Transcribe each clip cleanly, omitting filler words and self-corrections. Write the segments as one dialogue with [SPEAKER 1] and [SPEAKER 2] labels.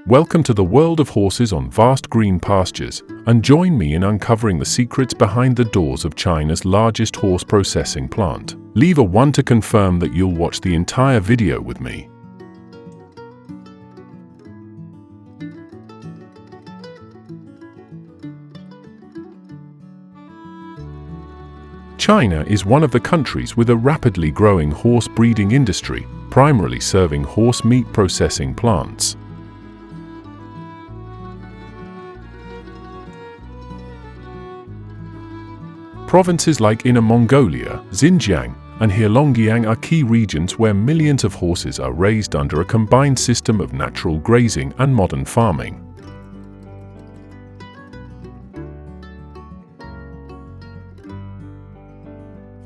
[SPEAKER 1] Welcome to the world of horses on vast green pastures, and join me in uncovering the secrets behind the doors of China's largest horse processing plant. Leave a 1 to confirm that you'll watch the entire video with me. China is one of the countries with a rapidly growing horse breeding industry, primarily serving horse meat processing plants. Provinces like Inner Mongolia, Xinjiang, and Heilongjiang are key regions where millions of horses are raised under a combined system of natural grazing and modern farming.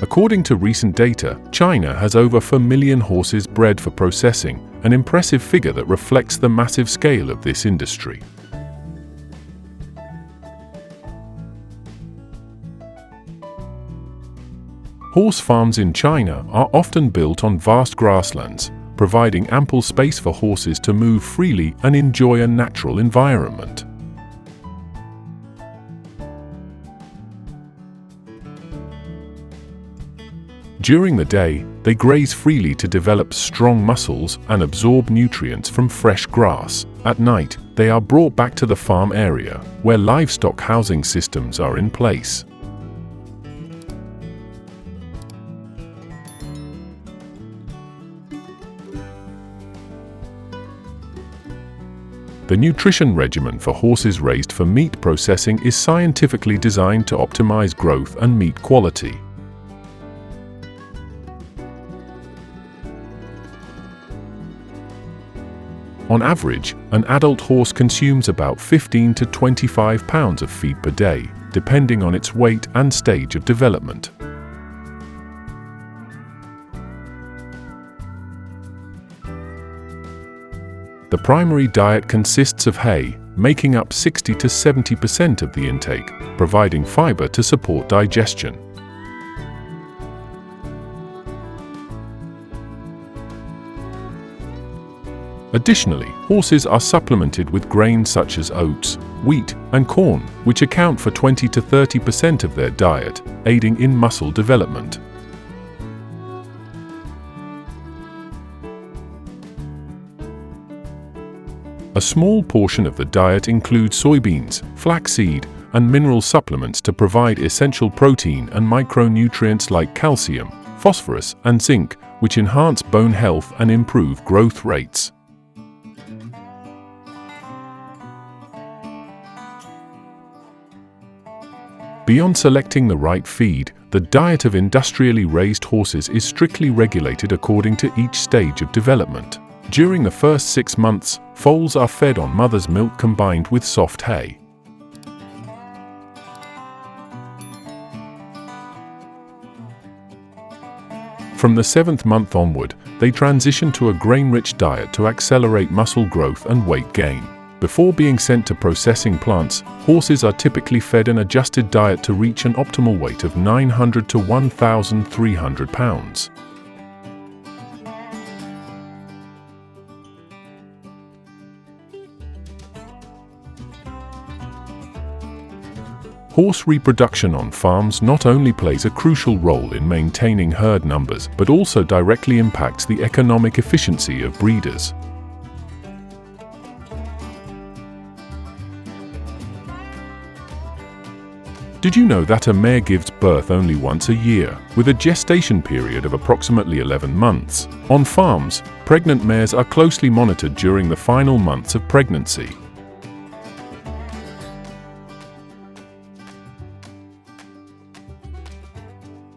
[SPEAKER 1] According to recent data, China has over 4 million horses bred for processing, an impressive figure that reflects the massive scale of this industry. Horse farms in China are often built on vast grasslands, providing ample space for horses to move freely and enjoy a natural environment. During the day, they graze freely to develop strong muscles and absorb nutrients from fresh grass. At night, they are brought back to the farm area, where livestock housing systems are in place. The nutrition regimen for horses raised for meat processing is scientifically designed to optimize growth and meat quality. On average, an adult horse consumes about 15 to 25 pounds of feed per day, depending on its weight and stage of development. The primary diet consists of hay, making up 60 to 70% of the intake, providing fiber to support digestion. Additionally, horses are supplemented with grains such as oats, wheat, and corn, which account for 20 to 30% of their diet, aiding in muscle development. A small portion of the diet includes soybeans, flaxseed, and mineral supplements to provide essential protein and micronutrients like calcium, phosphorus, and zinc, which enhance bone health and improve growth rates. Beyond selecting the right feed, the diet of industrially raised horses is strictly regulated according to each stage of development. During the first 6 months, foals are fed on mother's milk combined with soft hay. From the 7th month onward, they transition to a grain-rich diet to accelerate muscle growth and weight gain. Before being sent to processing plants, horses are typically fed an adjusted diet to reach an optimal weight of 900 to 1,300 pounds. Horse reproduction on farms not only plays a crucial role in maintaining herd numbers, but also directly impacts the economic efficiency of breeders. Did you know that a mare gives birth only once a year, with a gestation period of approximately 11 months? On farms, pregnant mares are closely monitored during the final months of pregnancy.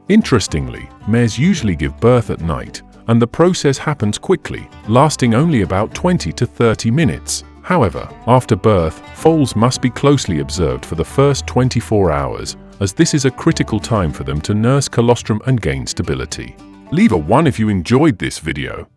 [SPEAKER 1] Interestingly, mares usually give birth at night, and the process happens quickly, lasting only about 20 to 30 minutes. However, after birth, foals must be closely observed for the first 24 hours, as this is a critical time for them to nurse colostrum and gain stability. Leave a 1 if you enjoyed this video.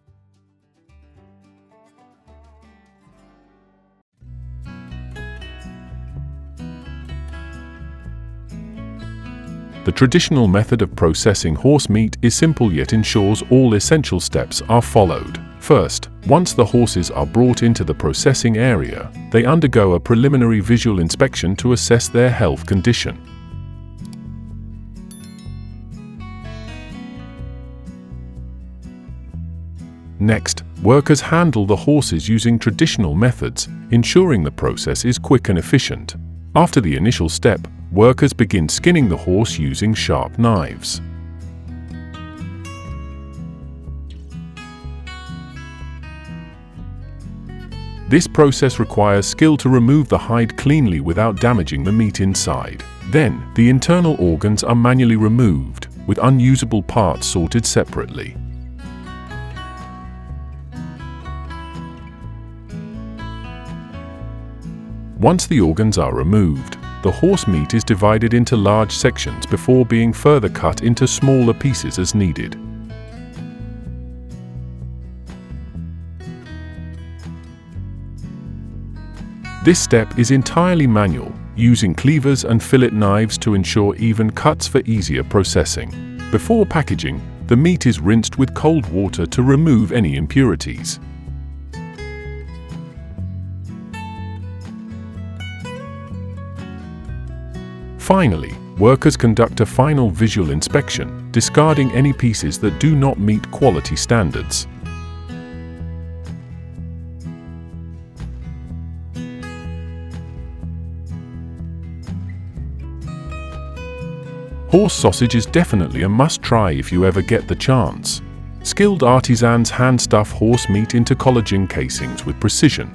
[SPEAKER 1] The traditional method of processing horse meat is simple yet ensures all essential steps are followed. First, once the horses are brought into the processing area, they undergo a preliminary visual inspection to assess their health condition. Next, workers handle the horses using traditional methods, ensuring the process is quick and efficient. After the initial step, workers begin skinning the horse using sharp knives. This process requires skill to remove the hide cleanly without damaging the meat inside. Then, the internal organs are manually removed, with unusable parts sorted separately. Once the organs are removed, the horse meat is divided into large sections before being further cut into smaller pieces as needed. This step is entirely manual, using cleavers and fillet knives to ensure even cuts for easier processing. Before packaging, the meat is rinsed with cold water to remove any impurities. Finally, workers conduct a final visual inspection, discarding any pieces that do not meet quality standards. Horse sausage is definitely a must-try if you ever get the chance. Skilled artisans hand-stuff horse meat into collagen casings with precision.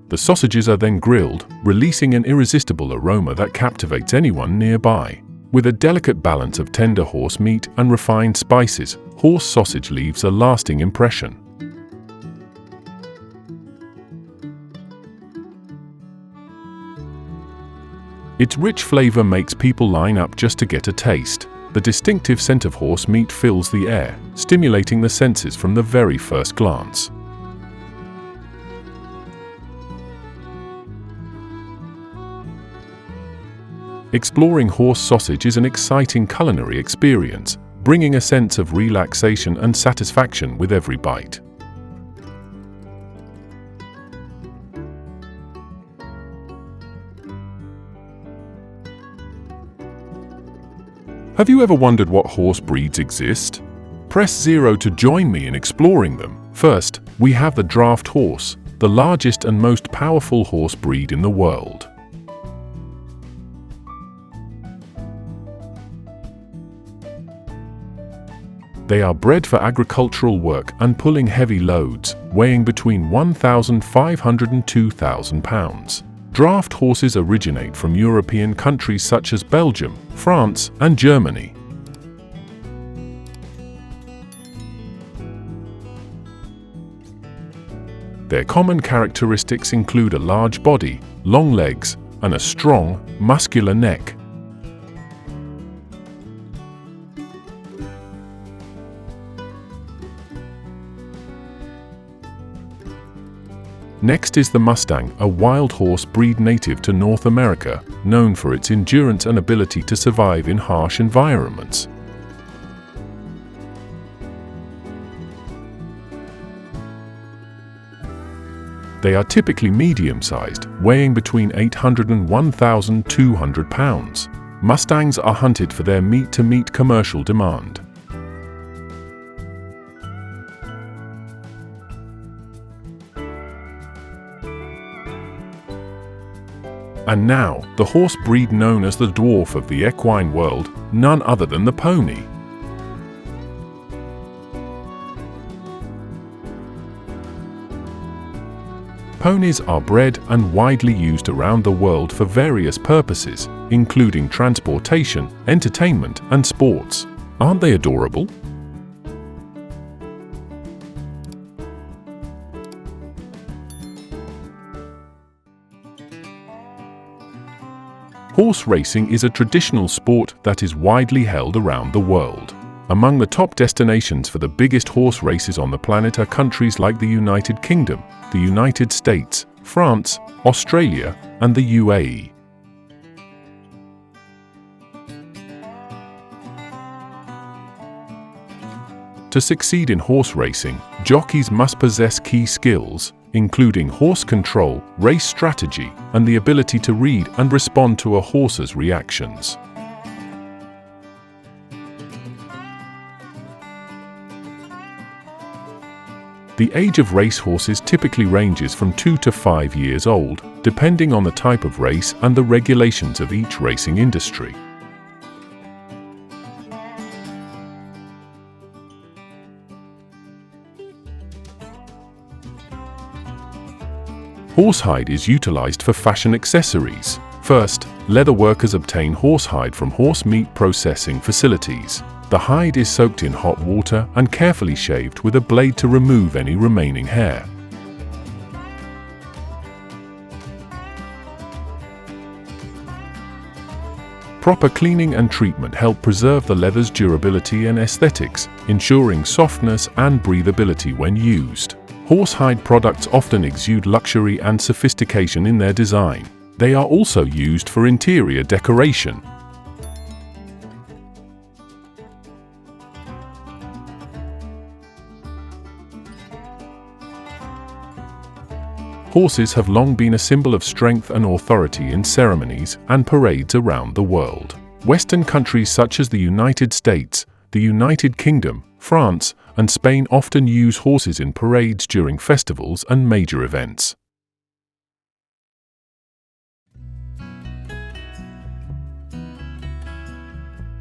[SPEAKER 1] The sausages are then grilled, releasing an irresistible aroma that captivates anyone nearby. With a delicate balance of tender horse meat and refined spices, horse sausage leaves a lasting impression. Its rich flavor makes people line up just to get a taste. The distinctive scent of horse meat fills the air, stimulating the senses from the very first glance. Exploring horse sausage is an exciting culinary experience, bringing a sense of relaxation and satisfaction with every bite. Have you ever wondered what horse breeds exist? Press 0 to join me in exploring them. First, we have the draft horse, the largest and most powerful horse breed in the world. They are bred for agricultural work and pulling heavy loads, weighing between 1,500 and 2,000 pounds. Draft horses originate from European countries such as Belgium, France, and Germany. Their common characteristics include a large body, long legs, and a strong, muscular neck. Next is the Mustang, a wild horse breed native to North America, known for its endurance and ability to survive in harsh environments. They are typically medium-sized, weighing between 800 and 1,200 pounds. Mustangs are hunted for their meat-to-meat commercial demand. And now, the horse breed known as the dwarf of the equine world, none other than the pony. Ponies are bred and widely used around the world for various purposes, including transportation, entertainment, and sports. Aren't they adorable? Horse racing is a traditional sport that is widely held around the world. Among the top destinations for the biggest horse races on the planet are countries like the United Kingdom, the United States, France, Australia, and the UAE. To succeed in horse racing, jockeys must possess key skills, including horse control, race strategy, and the ability to read and respond to a horse's reactions. The age of racehorses typically ranges from 2 to 5 years old, depending on the type of race and the regulations of each racing industry. Horsehide is utilized for fashion accessories. First, leather workers obtain horsehide from horse meat processing facilities. The hide is soaked in hot water and carefully shaved with a blade to remove any remaining hair. Proper cleaning and treatment help preserve the leather's durability and aesthetics, ensuring softness and breathability when used. Horsehide products often exude luxury and sophistication in their design. They are also used for interior decoration. Horses have long been a symbol of strength and authority in ceremonies and parades around the world. Western countries such as the United States, the United Kingdom, France, and Spain often use horses in parades during festivals and major events.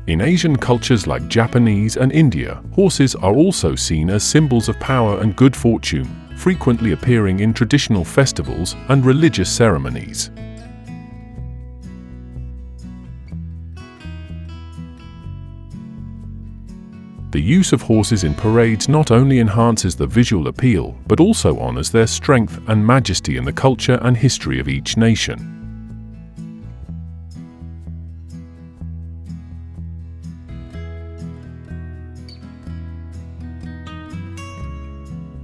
[SPEAKER 1] In Asian cultures like Japanese and India, horses are also seen as symbols of power and good fortune, frequently appearing in traditional festivals and religious ceremonies. The use of horses in parades not only enhances the visual appeal, but also honors their strength and majesty in the culture and history of each nation.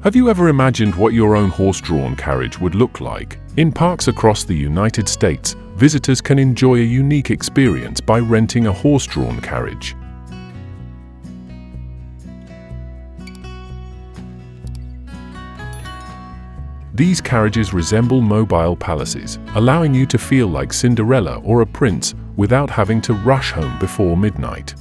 [SPEAKER 1] Have you ever imagined what your own horse-drawn carriage would look like? In parks across the United States, visitors can enjoy a unique experience by renting a horse-drawn carriage. These carriages resemble mobile palaces, allowing you to feel like Cinderella or a prince without having to rush home before midnight.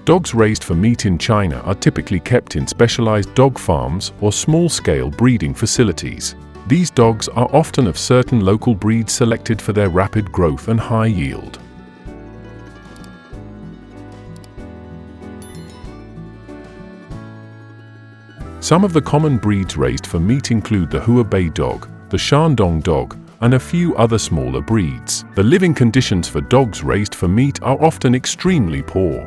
[SPEAKER 1] Dogs raised for meat in China are typically kept in specialized dog farms or small-scale breeding facilities. These dogs are often of certain local breeds selected for their rapid growth and high yield. Some of the common breeds raised for meat include the Hubei dog, the Shandong dog, and a few other smaller breeds. The living conditions for dogs raised for meat are often extremely poor.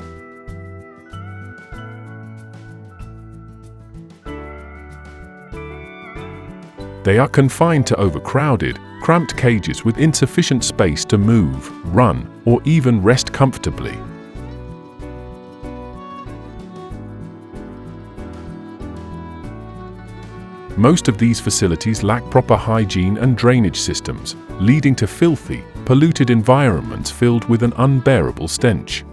[SPEAKER 1] They are confined to overcrowded, cramped cages with insufficient space to move, run, or even rest comfortably. Most of these facilities lack proper hygiene and drainage systems, leading to filthy, polluted environments filled with an unbearable stench.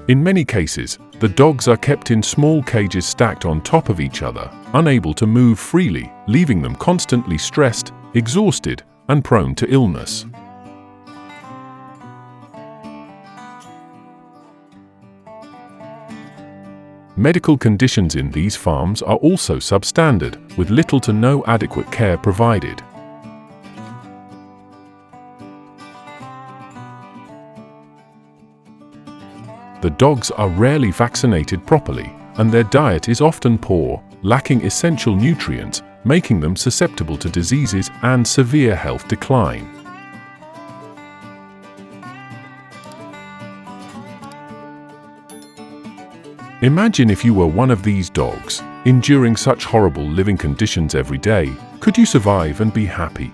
[SPEAKER 1] In many cases, the dogs are kept in small cages stacked on top of each other, unable to move freely, leaving them constantly stressed, exhausted, and prone to illness. Medical conditions in these farms are also substandard, with little to no adequate care provided. The dogs are rarely vaccinated properly, and their diet is often poor, lacking essential nutrients, making them susceptible to diseases and severe health decline. Imagine if you were one of these dogs, enduring such horrible living conditions every day. Could you survive and be happy?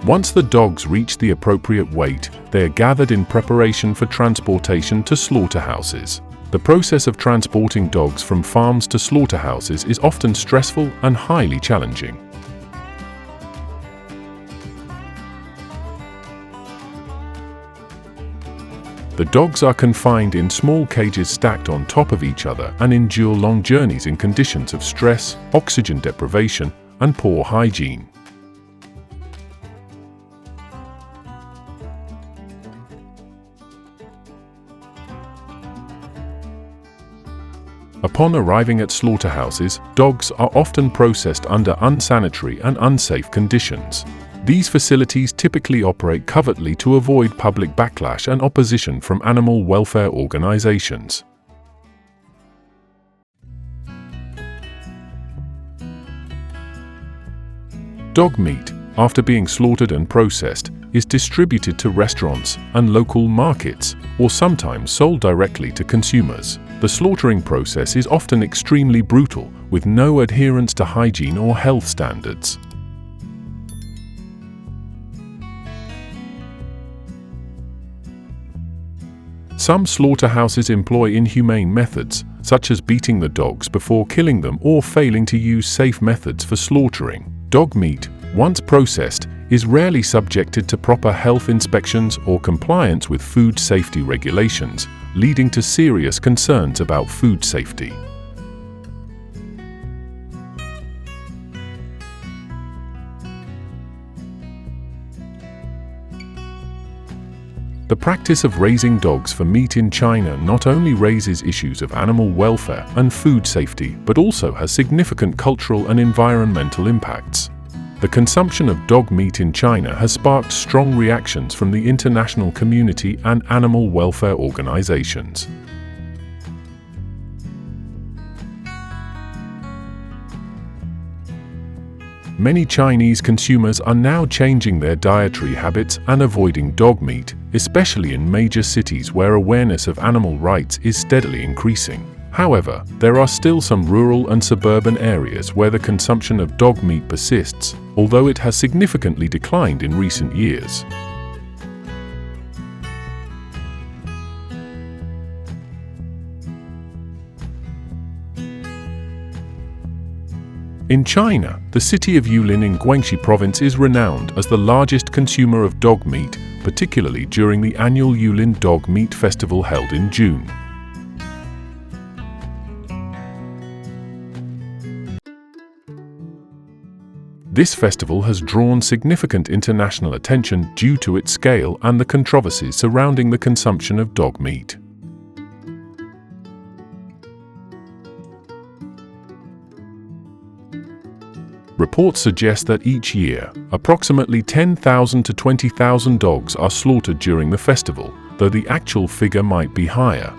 [SPEAKER 1] Once the dogs reach the appropriate weight, they are gathered in preparation for transportation to slaughterhouses. The process of transporting dogs from farms to slaughterhouses is often stressful and highly challenging. The dogs are confined in small cages stacked on top of each other and endure long journeys in conditions of stress, oxygen deprivation, and poor hygiene. Upon arriving at slaughterhouses, dogs are often processed under unsanitary and unsafe conditions. These facilities typically operate covertly to avoid public backlash and opposition from animal welfare organizations. Dog meat, after being slaughtered and processed, is distributed to restaurants and local markets, or sometimes sold directly to consumers. The slaughtering process is often extremely brutal, with no adherence to hygiene or health standards. Some slaughterhouses employ inhumane methods, such as beating the dogs before killing them or failing to use safe methods for slaughtering. Dog meat, once processed, is rarely subjected to proper health inspections or compliance with food safety regulations, leading to serious concerns about food safety. The practice of raising dogs for meat in China not only raises issues of animal welfare and food safety, but also has significant cultural and environmental impacts. The consumption of dog meat in China has sparked strong reactions from the international community and animal welfare organizations. Many Chinese consumers are now changing their dietary habits and avoiding dog meat, especially in major cities where awareness of animal rights is steadily increasing. However, there are still some rural and suburban areas where the consumption of dog meat persists, although it has significantly declined in recent years. In China, the city of Yulin in Guangxi province is renowned as the largest consumer of dog meat, particularly during the annual Yulin Dog Meat Festival held in June. This festival has drawn significant international attention due to its scale and the controversies surrounding the consumption of dog meat. Reports suggest that each year, approximately 10,000 to 20,000 dogs are slaughtered during the festival, though the actual figure might be higher.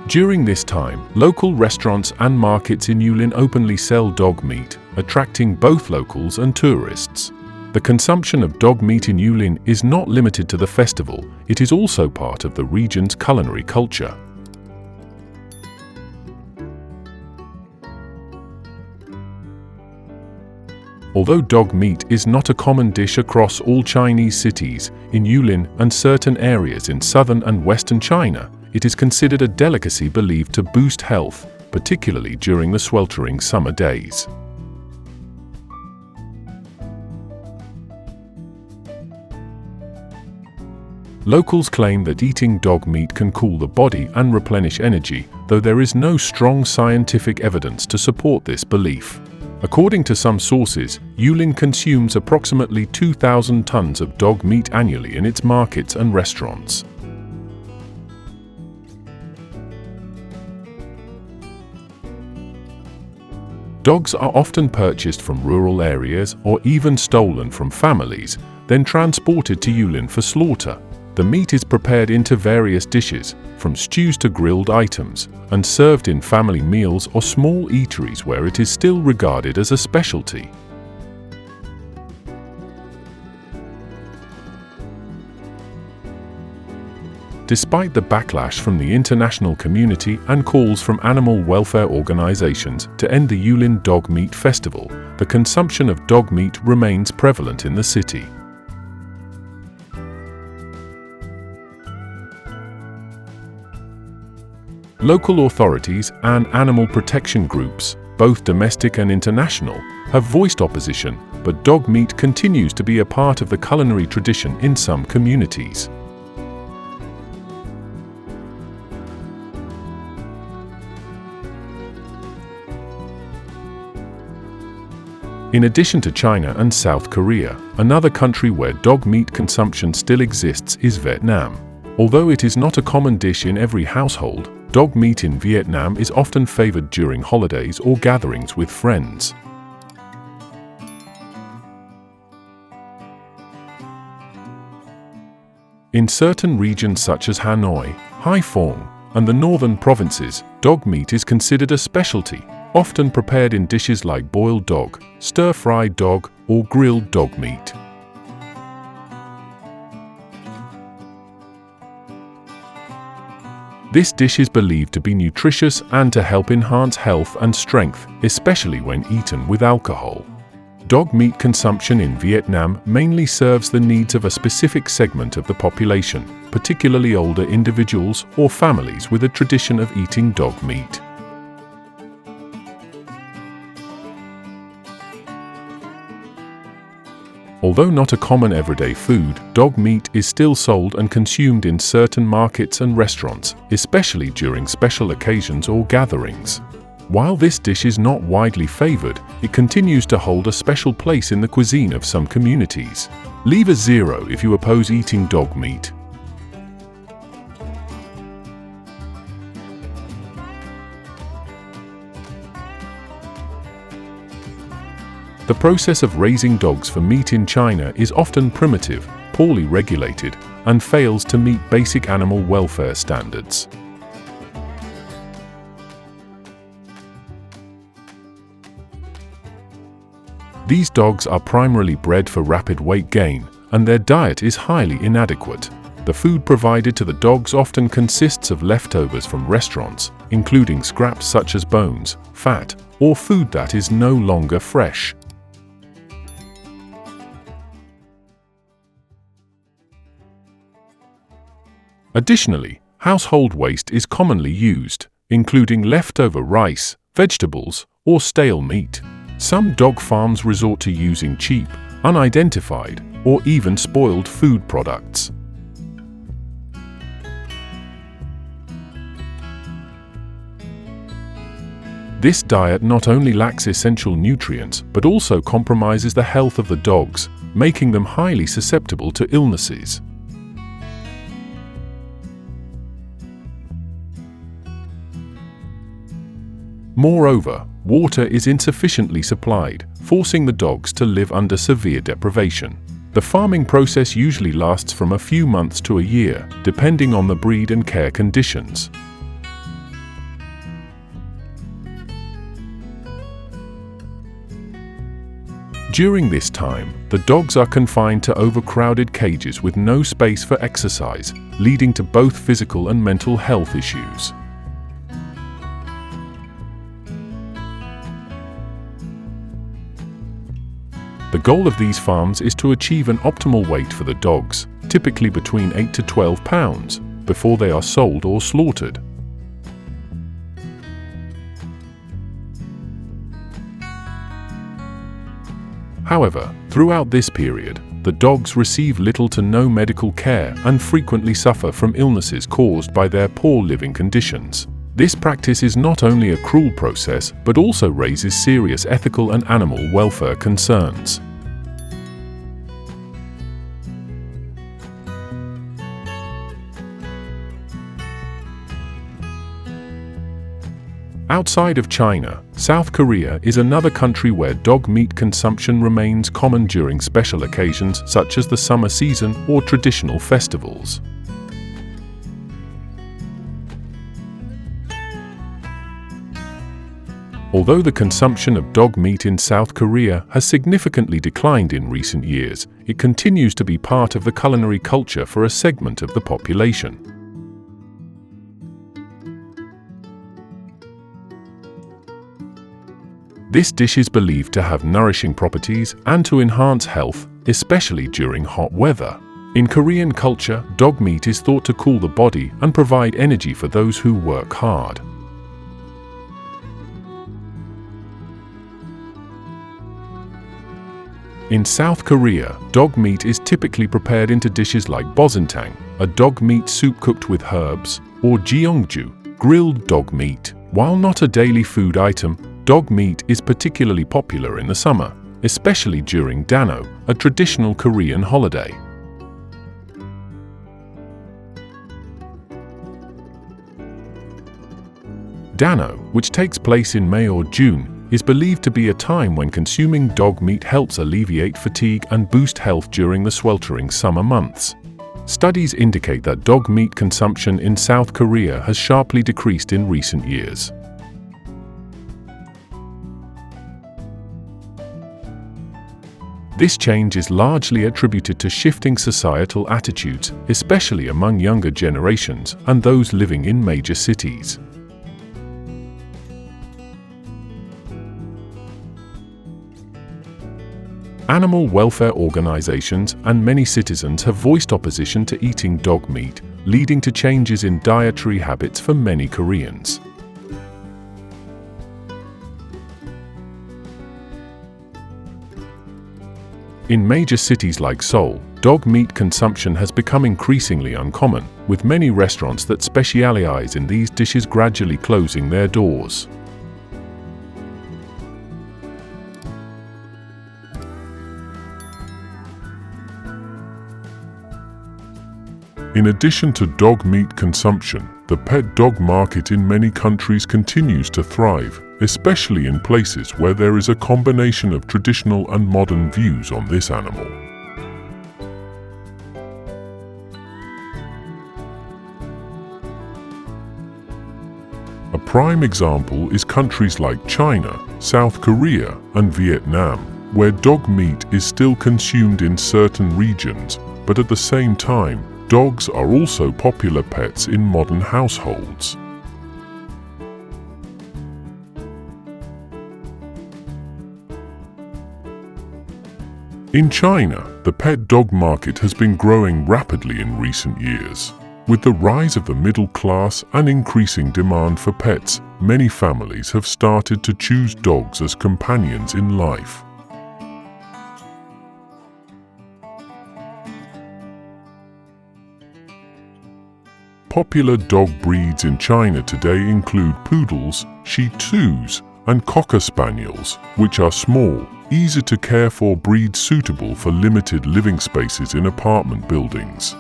[SPEAKER 1] During this time, local restaurants and markets in Yulin openly sell dog meat, attracting both locals and tourists. The consumption of dog meat in Yulin is not limited to the festival, it is also part of the region's culinary culture. Although dog meat is not a common dish across all Chinese cities, in Yulin and certain areas in southern and western China, it is considered a delicacy believed to boost health, particularly during the sweltering summer days. Locals claim that eating dog meat can cool the body and replenish energy, though there is no strong scientific evidence to support this belief. According to some sources, Yulin consumes approximately 2,000 tons of dog meat annually in its markets and restaurants. Dogs are often purchased from rural areas or even stolen from families, then transported to Yulin for slaughter. The meat is prepared into various dishes, from stews to grilled items, and served in family meals or small eateries where it is still regarded as a specialty. Despite the backlash from the international community and calls from animal welfare organizations to end the Yulin Dog Meat Festival, the consumption of dog meat remains prevalent in the city. Local authorities and animal protection groups, both domestic and international, have voiced opposition, but dog meat continues to be a part of the culinary tradition in some communities. In addition to China and South Korea, another country where dog meat consumption still exists is Vietnam. Although it is not a common dish in every household, dog meat in Vietnam is often favored during holidays or gatherings with friends. In certain regions such as Hanoi, Haiphong, and the northern provinces, dog meat is considered a specialty, often prepared in dishes like boiled dog, stir-fried dog, or grilled dog meat. This dish is believed to be nutritious and to help enhance health and strength, especially when eaten with alcohol. Dog meat consumption in Vietnam mainly serves the needs of a specific segment of the population, particularly older individuals or families with a tradition of eating dog meat. Although not a common everyday food, dog meat is still sold and consumed in certain markets and restaurants, especially during special occasions or gatherings. While this dish is not widely favored, it continues to hold a special place in the cuisine of some communities. Leave a 0 if you oppose eating dog meat. The process of raising dogs for meat in China is often primitive, poorly regulated, and fails to meet basic animal welfare standards. These dogs are primarily bred for rapid weight gain, and their diet is highly inadequate. The food provided to the dogs often consists of leftovers from restaurants, including scraps such as bones, fat, or food that is no longer fresh. Additionally, household waste is commonly used, including leftover rice, vegetables, or stale meat. Some dog farms resort to using cheap, unidentified, or even spoiled food products. This diet not only lacks essential nutrients, but also compromises the health of the dogs, making them highly susceptible to illnesses. Moreover, water is insufficiently supplied, forcing the dogs to live under severe deprivation. The farming process usually lasts from a few months to a year, depending on the breed and care conditions. During this time, the dogs are confined to overcrowded cages with no space for exercise, leading to both physical and mental health issues. The goal of these farms is to achieve an optimal weight for the dogs, typically between 8 to 12 pounds, before they are sold or slaughtered. However, throughout this period, the dogs receive little to no medical care and frequently suffer from illnesses caused by their poor living conditions. This practice is not only a cruel process, but also raises serious ethical and animal welfare concerns. Outside of China, South Korea is another country where dog meat consumption remains common during special occasions such as the summer season or traditional festivals. Although the consumption of dog meat in South Korea has significantly declined in recent years, it continues to be part of the culinary culture for a segment of the population. This dish is believed to have nourishing properties and to enhance health, especially during hot weather. In Korean culture, dog meat is thought to cool the body and provide energy for those who work hard. In South Korea, dog meat is typically prepared into dishes like bosintang, a dog meat soup cooked with herbs, or jeongju, grilled dog meat. While not a daily food item, dog meat is particularly popular in the summer, especially during Dano, a traditional Korean holiday. Dano, which takes place in May or June, is believed to be a time when consuming dog meat helps alleviate fatigue and boost health during the sweltering summer months. Studies indicate that dog meat consumption in South Korea has sharply decreased in recent years. This change is largely attributed to shifting societal attitudes, especially among younger generations and those living in major cities. Animal welfare organizations and many citizens have voiced opposition to eating dog meat, leading to changes in dietary habits for many Koreans. In major cities like Seoul, dog meat consumption has become increasingly uncommon, with many restaurants that specialize in these dishes gradually closing their doors.
[SPEAKER 2] In addition to dog meat consumption, the pet dog market in many countries continues to thrive, especially in places where there is a combination of traditional and modern views on this animal. A prime example is countries like China, South Korea, and Vietnam, where dog meat is still consumed in certain regions, but at the same time, dogs are also popular pets in modern households. In China, the pet dog market has been growing rapidly in recent years. With the rise of the middle class and increasing demand for pets, many families have started to choose dogs as companions in life. Popular dog breeds in China today include poodles, Shih Tzus, and Cocker Spaniels, which are small, easy to care for breeds suitable for limited living spaces in apartment buildings.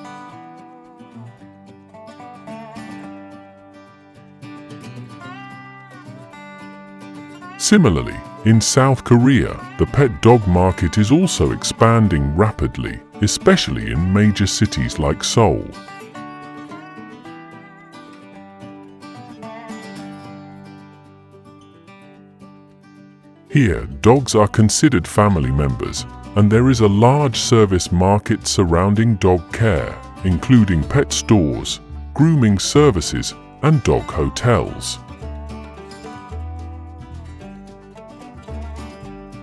[SPEAKER 2] Similarly, in South Korea, the pet dog market is also expanding rapidly, especially in major cities like Seoul. Here, dogs are considered family members, and there is a large service market surrounding dog care, including pet stores, grooming services, and dog hotels.